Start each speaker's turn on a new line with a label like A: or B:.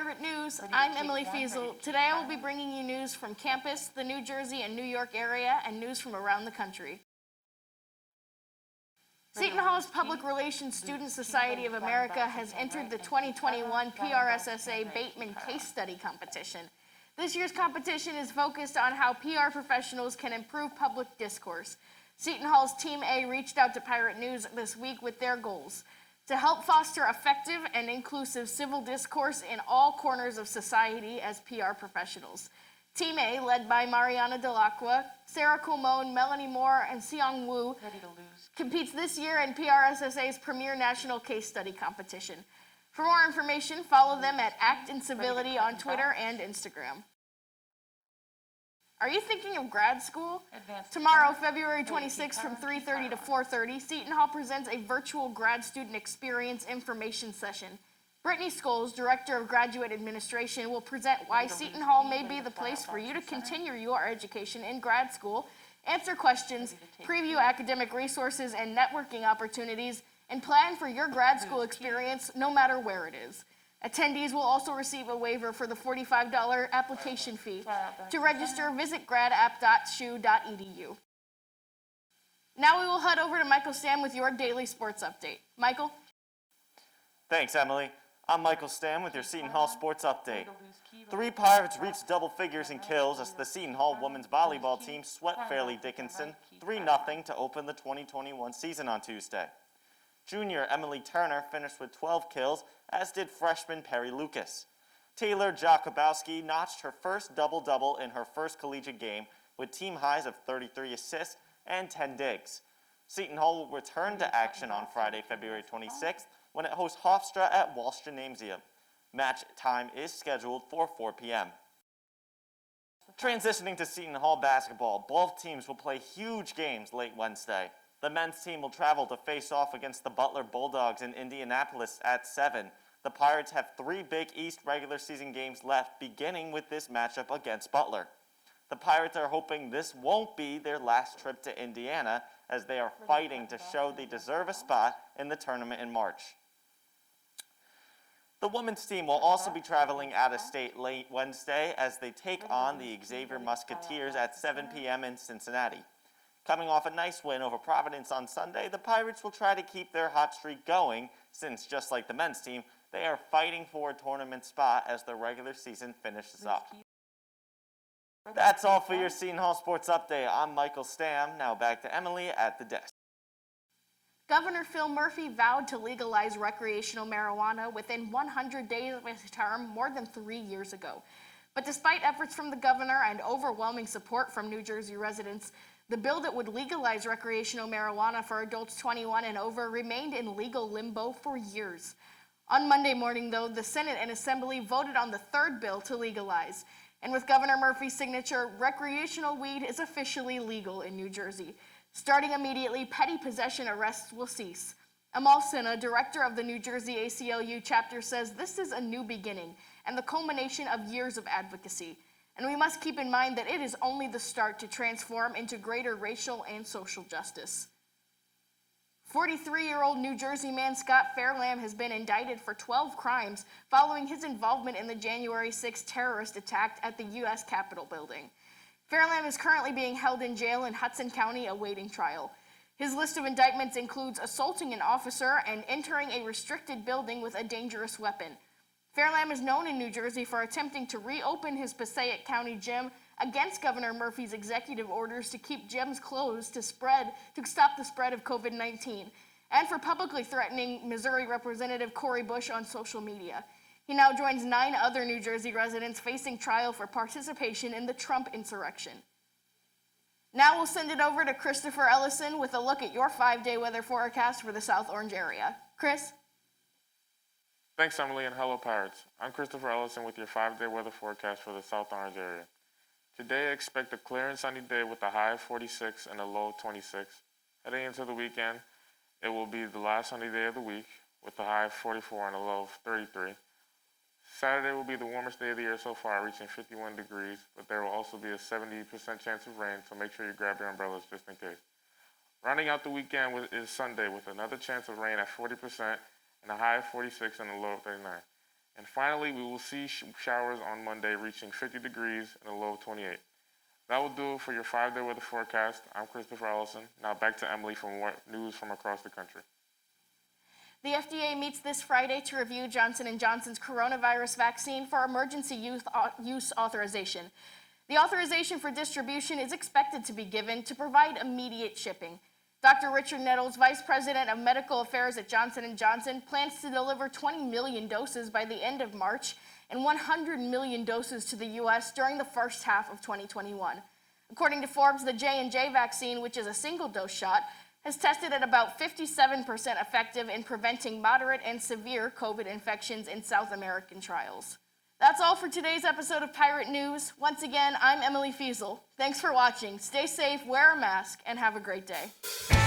A: Pirate News. I'm Emily Feazel. Today I will be bringing you news from campus, the New Jersey and New York area, and news from around the country. Seton Hall's Public Relations Student Society of America has entered the 2021 PRSSA Bateman Case Study Competition. This year's competition is focused on how PR professionals can improve public discourse. Seton Hall's Team A reached out to Pirate News this week with their goals: to help foster effective and inclusive civil discourse in all corners of society as PR professionals. Team A, led by Mariana Delacqua, Sarah Colmone, Melanie Moore, and Seong Woo, competes this year in PRSSA's premier national case study competition. For more information, follow them at Act in Civility on Twitter and Instagram. Are you thinking of grad school? Tomorrow, February 26th from 3:30 to 4:30, Seton Hall presents a virtual grad student experience information session. Brittany Scholes, Director of Graduate Administration, will present why Seton Hall may be the place for you to continue your education in grad school, answer questions, preview academic resources and networking opportunities, and plan for your grad school experience no matter where it is. Attendees will also receive a waiver for the $45 application fee. To register, visit gradapp.shu.edu. Now we will head over to Michael Stamm with your daily sports update. Michael?
B: Thanks, Emily. I'm Michael Stamm with your Seton Hall Sports Update. 3 Pirates reached double figures in kills as the Seton Hall women's volleyball team swept Fairleigh Dickinson 3-0 to open the 2021 season on Tuesday. Junior Emily Turner finished with 12 kills, as did freshman Perry Lucas. Taylor Jakubowski notched her first double-double in her first collegiate game with team highs of 33 assists and 10 digs. Seton Hall will return to action on Friday, February 26th when it hosts Hofstra at Walsh Gymnasium. Match time is scheduled for 4 p.m. Transitioning to Seton Hall basketball, both teams will play huge games late Wednesday. The men's team will travel to face off against the Butler Bulldogs in Indianapolis at 7. The Pirates have 3 Big East regular season games left, beginning with this matchup against Butler. The Pirates are hoping this won't be their last trip to Indiana, as they are fighting to show they deserve a spot in the tournament in March. The women's team will also be traveling out of state late Wednesday as they take on the Xavier Musketeers at 7 p.m. in Cincinnati. Coming off a nice win over Providence on Sunday, the Pirates will try to keep their hot streak going since, just like the men's team, they are fighting for a tournament spot as the regular season finishes up. That's all for your Seton Hall Sports Update. I'm Michael Stamm. Now back to Emily at the desk.
A: Governor Phil Murphy vowed to legalize recreational marijuana within 100 days of his term more than 3 years ago. But despite efforts from the governor and overwhelming support from New Jersey residents, the bill that would legalize recreational marijuana for adults 21 and over remained in legal limbo for years. On Monday morning, though, the Senate and Assembly voted on the third bill to legalize. And with Governor Murphy's signature, recreational weed is officially legal in New Jersey. Starting immediately, petty possession arrests will cease. Amal Sinha, director of the New Jersey ACLU chapter, says this is a new beginning and the culmination of years of advocacy. And we must keep in mind that it is only the start to transform into greater racial and social justice. 43-year-old New Jersey man Scott Fairlamb has been indicted for 12 crimes following his involvement in the January 6th terrorist attack at the U.S. Capitol building. Fairlamb is currently being held in jail in Hudson County awaiting trial. His list of indictments includes assaulting an officer and entering a restricted building with a dangerous weapon. Fairlamb is known in New Jersey for attempting to reopen his Passaic County gym against Governor Murphy's executive orders to keep gyms closed to stop the spread of COVID-19, and for publicly threatening Missouri Representative Cori Bush on social media. He now joins 9 other New Jersey residents facing trial for participation in the Trump insurrection. Now we'll send it over to Christopher Ellison with a look at your 5-day weather forecast for the South Orange area. Chris?
C: Thanks, Emily, and hello, Pirates. I'm Christopher Ellison with your 5-day weather forecast for the South Orange area. Today, expect a clear and sunny day with a high of 46 and a low of 26. Heading into the weekend, it will be the last sunny day of the week with a high of 44 and a low of 33. Saturday will be the warmest day of the year so far, reaching 51 degrees, but there will also be a 70% chance of rain, so make sure you grab your umbrellas just in case. Rounding out the weekend is Sunday with another chance of rain at 40% and a high of 46 and a low of 39. And finally, we will see showers on Monday reaching 50 degrees and a low of 28. That will do it for your 5-day weather forecast. I'm Christopher Ellison. Now back to Emily for more news from across the country.
A: The FDA meets this Friday to review Johnson & Johnson's coronavirus vaccine for emergency use authorization. The authorization for distribution is expected to be given to provide immediate shipping. Dr. Richard Nettles, Vice President of Medical Affairs at Johnson & Johnson, plans to deliver 20 million doses by the end of March and 100 million doses to the U.S. during the first half of 2021. According to Forbes, the J&J vaccine, which is a single-dose shot, has tested at about 57% effective in preventing moderate and severe COVID infections in South American trials. That's all for today's episode of Pirate News. Once again, I'm Emily Feazel. Thanks for watching. Stay safe, wear a mask, and have a great day.